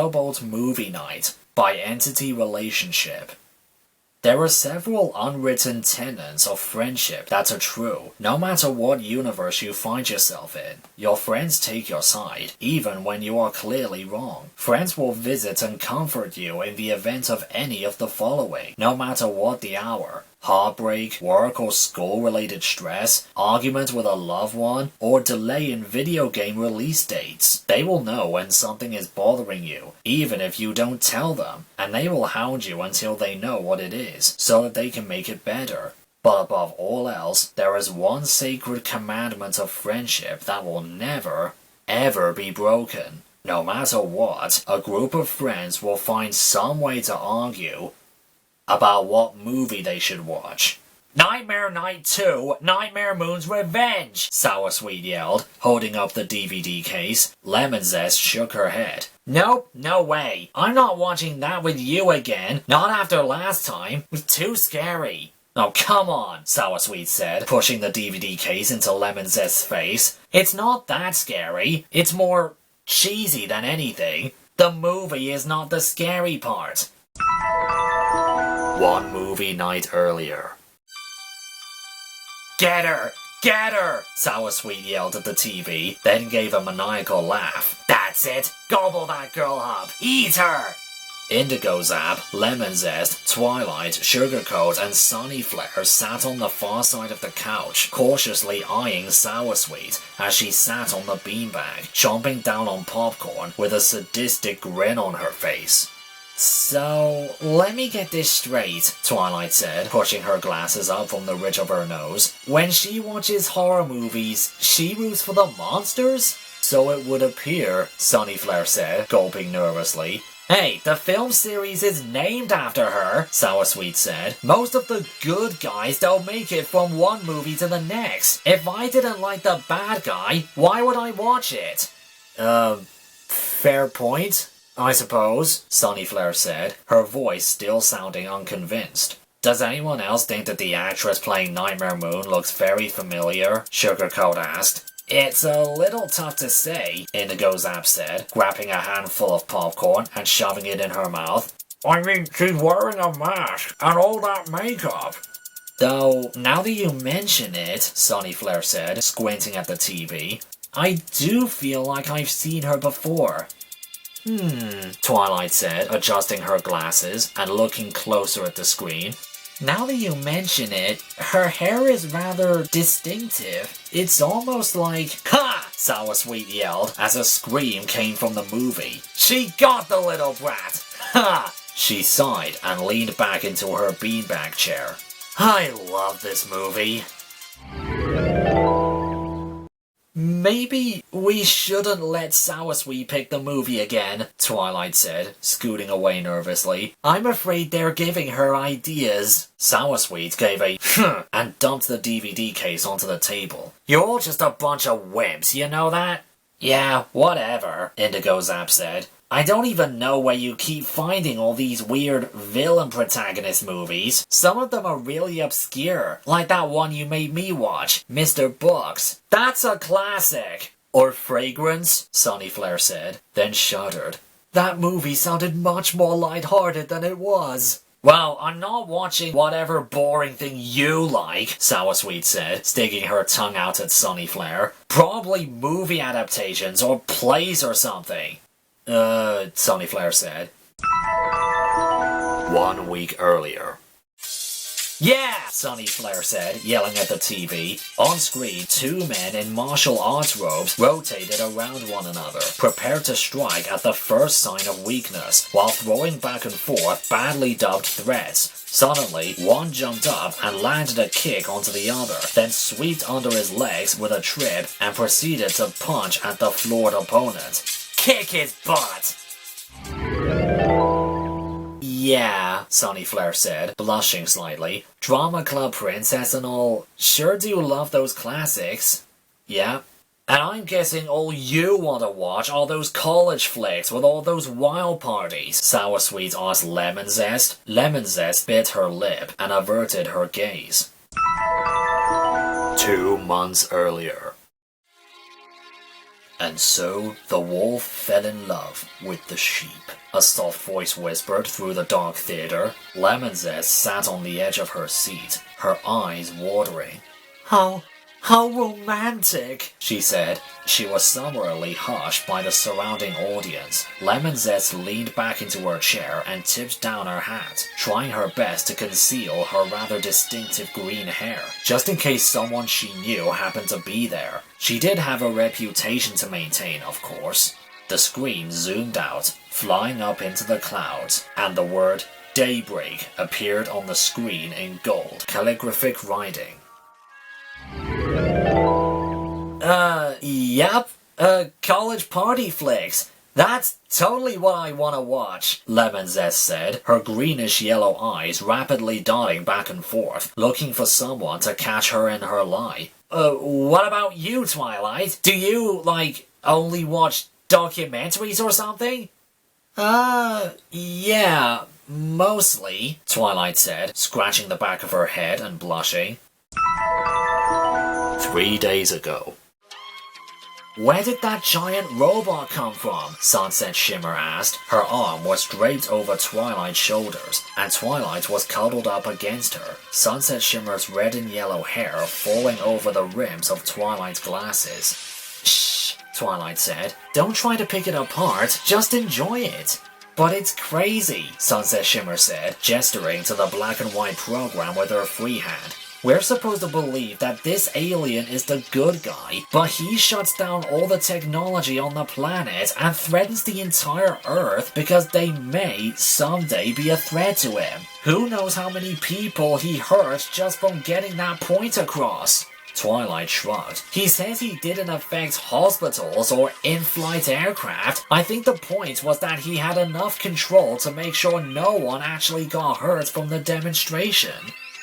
Shadowbolt Movie Night by Entity Relationship. There are several unwritten tenets of friendship that are true, no matter what universe you find yourself in. Your friends take your side, even when you are clearly wrong. Friends will visit and comfort you in the event of any of the following, no matter what the hour. Heartbreak, work or school-related stress, argument with a loved one, or delay in video game release dates. They will know when something is bothering you, even if you don't tell them, and they will hound you until they know what it is, so that they can make it better. But above all else, there is one sacred commandment of friendship that will never, ever be broken. No matter what, a group of friends will find some way to argue about what movie they should watch. Nightmare Night 2, Nightmare Moon's Revenge! Sour Sweet yelled, holding up the DVD case. Lemon Zest shook her head. Nope, no way. I'm not watching that with you again. Not after last time. It was too scary. Oh, come on, Sour Sweet said, pushing the DVD case into Lemon Zest's face. It's not that scary. It's more cheesy than anything. The movie is not the scary part. One movie night earlier. Get her! Get her! Sour Sweet yelled at the TV, then gave a maniacal laugh. That's it! Gobble that girl up! Eat her! Indigo Zap, Lemon Zest, Twilight, Sugarcoat, and Sunny Flare sat on the far side of the couch, cautiously eyeing Sour Sweet as she sat on the beanbag, chomping down on popcorn with a sadistic grin on her face. So, let me get this straight, Twilight said, pushing her glasses up from the ridge of her nose. When she watches horror movies, she roots for the monsters? So it would appear, Sunny Flare said, gulping nervously. Hey, the film series is named after her, Sour Sweet said. Most of the good guys don't make it from one movie to the next. If I didn't like the bad guy, why would I watch it? Fair point, I suppose, Sunny Flare said, her voice still sounding unconvinced. Does anyone else think that the actress playing Nightmare Moon looks very familiar? Sugarcoat asked. It's a little tough to say, Indigo Zap said, grabbing a handful of popcorn and shoving it in her mouth. I mean, she's wearing a mask and all that makeup. Though, now that you mention it, Sunny Flare said, squinting at the TV, I do feel like I've seen her before. Twilight said, adjusting her glasses and looking closer at the screen. Now that you mention it, her hair is rather distinctive. It's almost like... Ha! Sour Sweet yelled as a scream came from the movie. She got the little brat! Ha! She sighed and leaned back into her beanbag chair. I love this movie. Maybe we shouldn't let Sour Sweet pick the movie again, Twilight said, scooting away nervously. I'm afraid they're giving her ideas. Sour Sweet gave a and dumped the DVD case onto the table. You're all just a bunch of wimps, you know that? Yeah, whatever, Indigo Zap said. I don't even know where you keep finding all these weird villain protagonist movies. Some of them are really obscure, like that one you made me watch, Mr. Books. That's a classic. Or Fragrance, Sunny Flare said, then shuddered. That movie sounded much more lighthearted than it was. Well, I'm not watching whatever boring thing you like, Sour Sweet said, sticking her tongue out at Sunny Flare. Probably movie adaptations or plays or something. Sunny Flare said. 1 week earlier. Yeah, Sunny Flare said, yelling at the TV. On screen, two men in martial arts robes rotated around one another, prepared to strike at the first sign of weakness, while throwing back and forth badly dubbed threats. Suddenly, one jumped up and landed a kick onto the other, then swept under his legs with a trip and proceeded to punch at the floored opponent. Kick his butt! Yeah, Sunny Flare said, blushing slightly. Drama Club Princess and all. Sure do love those classics. Yeah. And I'm guessing all you want to watch are those college flicks with all those wild parties. Sour Sweet asked Lemon Zest. Lemon Zest bit her lip and averted her gaze. 2 months earlier. And so the wolf fell in love with the sheep. A soft voice whispered through the dark theater. Lemon Zest sat on the edge of her seat, her eyes watering. How romantic, she said. She was summarily hushed by the surrounding audience. Lemon Zest leaned back into her chair and tipped down her hat, trying her best to conceal her rather distinctive green hair, just in case someone she knew happened to be there. She did have a reputation to maintain, of course. The screen zoomed out, flying up into the clouds, and the word Daybreak appeared on the screen in gold, calligraphic writing. Yep. College party flicks. That's totally what I want to watch, Lemon Zest said, her greenish-yellow eyes rapidly dotting back and forth, looking for someone to catch her in her lie. What about you, Twilight? Do you, only watch documentaries or something? Yeah, mostly, Twilight said, scratching the back of her head and blushing. 3 days ago. Where did that giant robot come from? Sunset Shimmer asked. Her arm was draped over Twilight's shoulders, and Twilight was cuddled up against her, Sunset Shimmer's red and yellow hair falling over the rims of Twilight's glasses. Shh, Twilight said. Don't try to pick it apart, just enjoy it. But it's crazy, Sunset Shimmer said, gesturing to the black and white program with her free hand. We're supposed to believe that this alien is the good guy, but he shuts down all the technology on the planet and threatens the entire Earth because they may someday be a threat to him. Who knows how many people he hurt just from getting that point across? Twilight shrugged. He says he didn't affect hospitals or in-flight aircraft. I think the point was that he had enough control to make sure no one actually got hurt from the demonstration.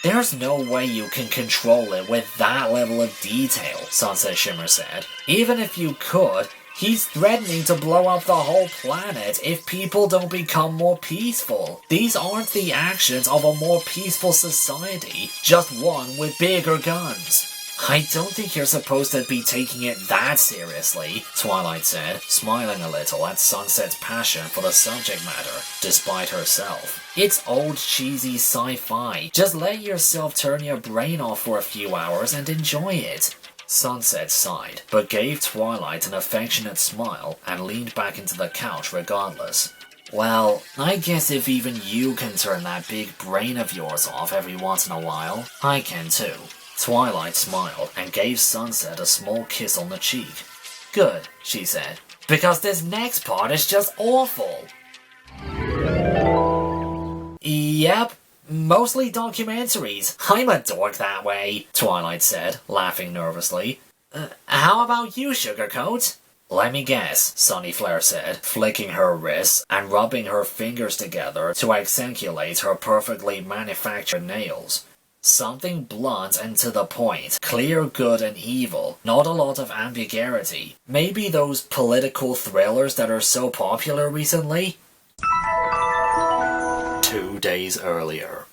There's no way you can control it with that level of detail, Sunset Shimmer said. Even if you could, he's threatening to blow up the whole planet if people don't become more peaceful. These aren't the actions of a more peaceful society, just one with bigger guns. I don't think you're supposed to be taking it that seriously, Twilight said, smiling a little at Sunset's passion for the subject matter, despite herself. It's old cheesy sci-fi. Just let yourself turn your brain off for a few hours and enjoy it. Sunset sighed, but gave Twilight an affectionate smile and leaned back into the couch regardless. Well, I guess if even you can turn that big brain of yours off every once in a while, I can too. Twilight smiled and gave Sunset a small kiss on the cheek. Good, she said, because this next part is just awful. Yep, mostly documentaries. I'm a dork that way, Twilight said, laughing nervously. How about you, Sugarcoat? Let me guess, Sunnyflare said, flicking her wrists and rubbing her fingers together to accentuate her perfectly manufactured nails. Something blunt and to the point, clear good and evil, not a lot of ambiguity. Maybe those political thrillers that are so popular recently? 2 days earlier.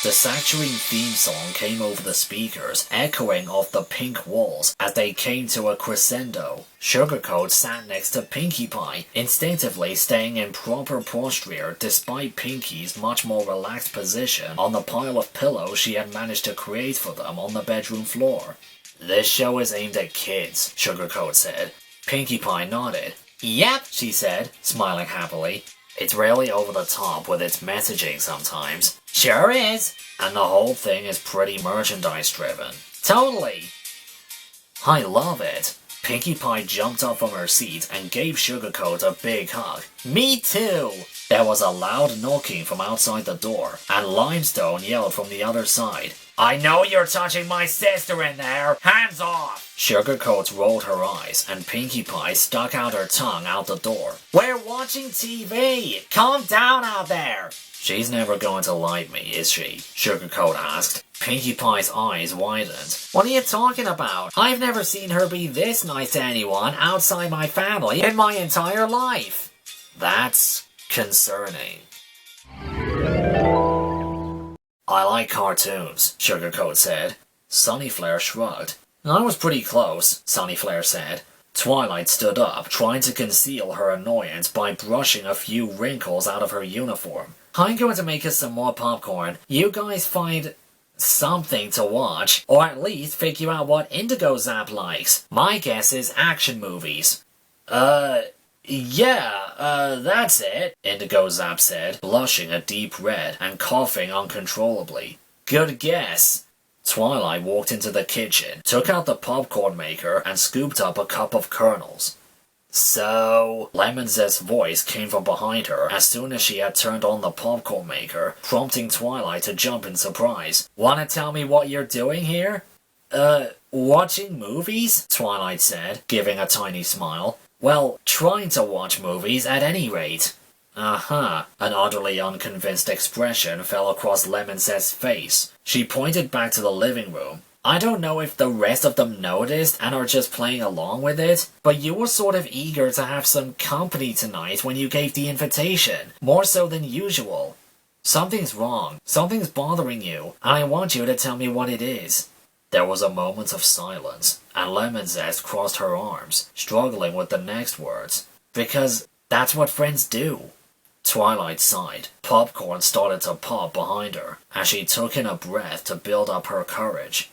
The Sanctuary theme song came over the speakers, echoing off the pink walls as they came to a crescendo. Sugarcoat sat next to Pinkie Pie, instinctively staying in proper posture despite Pinkie's much more relaxed position on the pile of pillows she had managed to create for them on the bedroom floor. This show is aimed at kids, Sugarcoat said. Pinkie Pie nodded. Yep, she said, smiling happily. It's really over the top with its messaging sometimes. Sure is. And the whole thing is pretty merchandise driven. Totally. I love it. Pinkie Pie jumped up from her seat and gave Sugarcoat a big hug. Me too. There was a loud knocking from outside the door, and Limestone yelled from the other side. I know you're touching my sister in there! Hands off! Sugarcoat rolled her eyes, and Pinkie Pie stuck out her tongue out the door. We're watching TV! Calm down out there! She's never going to like me, is she? Sugarcoat asked. Pinkie Pie's eyes widened. What are you talking about? I've never seen her be this nice to anyone outside my family in my entire life. That's concerning. I like cartoons, Sugarcoat said. Sunnyflare shrugged. I was pretty close, Sunnyflare said. Twilight stood up, trying to conceal her annoyance by brushing a few wrinkles out of her uniform. I'm going to make us some more popcorn. You guys find something to watch, or at least figure out what Indigo Zap likes. My guess is action movies. Yeah, that's it, Indigo Zap said, blushing a deep red and coughing uncontrollably. Good guess. Twilight walked into the kitchen, took out the popcorn maker, and scooped up a cup of kernels. So, Lemon Zest's voice came from behind her as soon as she had turned on the popcorn maker, prompting Twilight to jump in surprise. Wanna tell me what you're doing here? Watching movies? Twilight said, giving a tiny smile. Well, trying to watch movies at any rate. An utterly unconvinced expression fell across Lemon Zest's face. She pointed back to the living room. I don't know if the rest of them noticed and are just playing along with it, but you were sort of eager to have some company tonight when you gave the invitation, more so than usual. Something's wrong. Something's bothering you, and I want you to tell me what it is. There was a moment of silence, and Lemon Zest crossed her arms, struggling with the next words. Because that's what friends do. Twilight sighed. Popcorn started to pop behind her, as she took in a breath to build up her courage.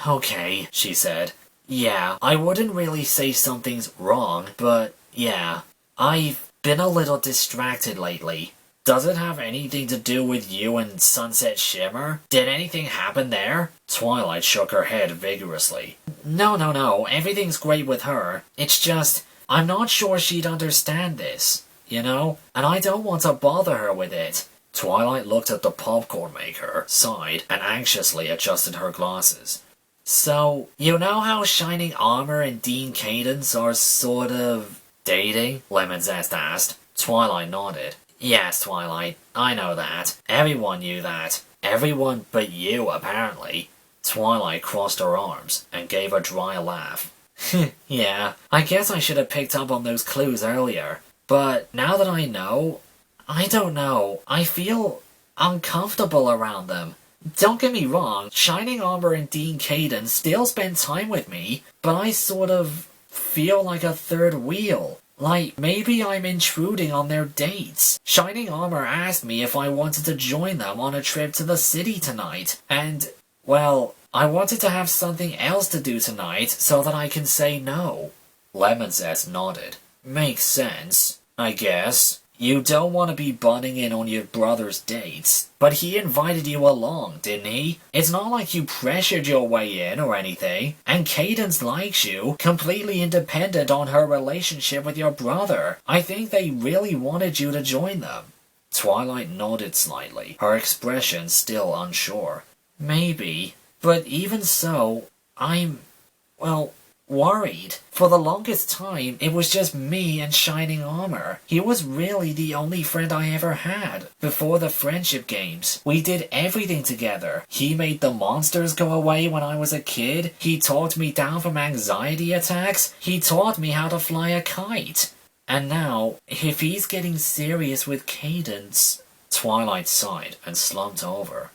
Okay, she said. Yeah, I wouldn't really say something's wrong, but yeah, I've been a little distracted lately. Does it have anything to do with you and Sunset Shimmer? Did anything happen there? Twilight shook her head vigorously. No, everything's great with her. It's just, I'm not sure she'd understand this. You know? And I don't want to bother her with it. Twilight looked at the popcorn maker, sighed, and anxiously adjusted her glasses. So, you know how Shining Armor and Dean Cadence are sort of dating? Lemon Zest asked. Twilight nodded. Yes, Twilight, I know that. Everyone knew that. Everyone but you, apparently. Twilight crossed her arms and gave a dry laugh. Yeah, I guess I should have picked up on those clues earlier. But now that I know, I don't know, I feel uncomfortable around them. Don't get me wrong, Shining Armor and Dean Cadence still spend time with me, but I sort of feel like a third wheel. Like, maybe I'm intruding on their dates. Shining Armor asked me if I wanted to join them on a trip to the city tonight, and, well, I wanted to have something else to do tonight so that I can say no. Lemon Zest nodded. Makes sense, I guess. You don't want to be butting in on your brother's dates, but he invited you along, didn't he? It's not like you pressured your way in or anything, and Cadence likes you, completely independent on her relationship with your brother. I think they really wanted you to join them. Twilight nodded slightly, her expression still unsure. Maybe, but even so, I'm, well, worried. For the longest time, it was just me and Shining Armor. He was really the only friend I ever had. Before the friendship games, we did everything together. He made the monsters go away when I was a kid. He talked me down from anxiety attacks. He taught me how to fly a kite. And now, if he's getting serious with Cadence... Twilight sighed and slumped over.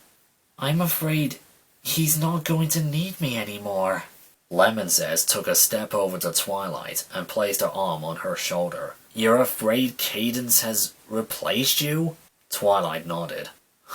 I'm afraid he's not going to need me anymore. Lemon Zest took a step over to Twilight and placed her arm on her shoulder. You're afraid Cadence has replaced you? Twilight nodded.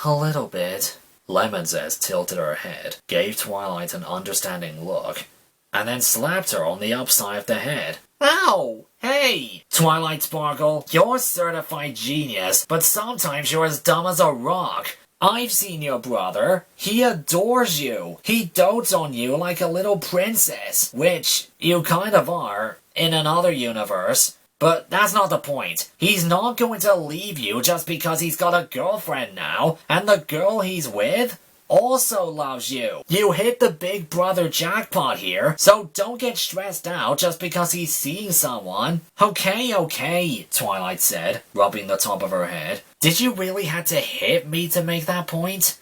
A little bit. Lemon Zest tilted her head, gave Twilight an understanding look, and then slapped her on the upside of the head. Ow! Hey! Twilight Sparkle, you're a certified genius, but sometimes you're as dumb as a rock. I've seen your brother. He adores you. He dotes on you like a little princess, which you kind of are in another universe. But that's not the point. He's not going to leave you just because he's got a girlfriend now, and the girl he's with also loves you. You hit the big brother jackpot here, so don't get stressed out just because he's seeing someone. Okay, Twilight said, rubbing the top of her head. Did you really have to hit me to make that point?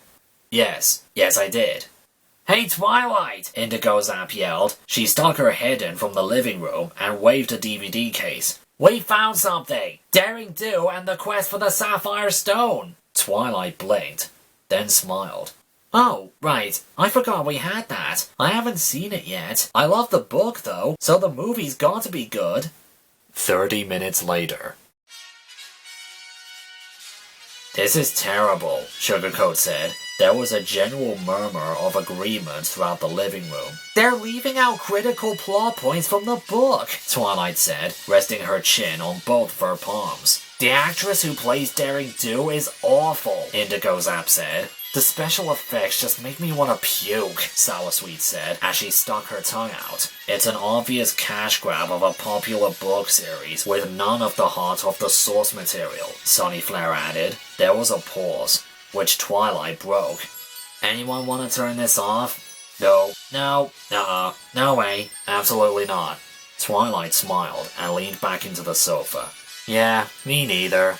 Yes, I did. Hey Twilight! Indigo Zap yelled. She stuck her head in from the living room and waved a DVD case. We found something! Daring Do and the quest for the Sapphire Stone! Twilight blinked, then smiled. Oh, right. I forgot we had that. I haven't seen it yet. I love the book, though, so the movie's got to be good. 30 minutes later. This is terrible, Sugarcoat said. There was a general murmur of agreement throughout the living room. They're leaving out critical plot points from the book, Twilight said, resting her chin on both of her palms. The actress who plays Daring Do is awful, Indigo Zap said. The special effects just make me want to puke, Soursweet said as she stuck her tongue out. It's an obvious cash grab of a popular book series with none of the heart of the source material, Sunnyflare added. There was a pause, which Twilight broke. Anyone want to turn this off? No, no way, absolutely not. Twilight smiled and leaned back into the sofa. Yeah, me neither.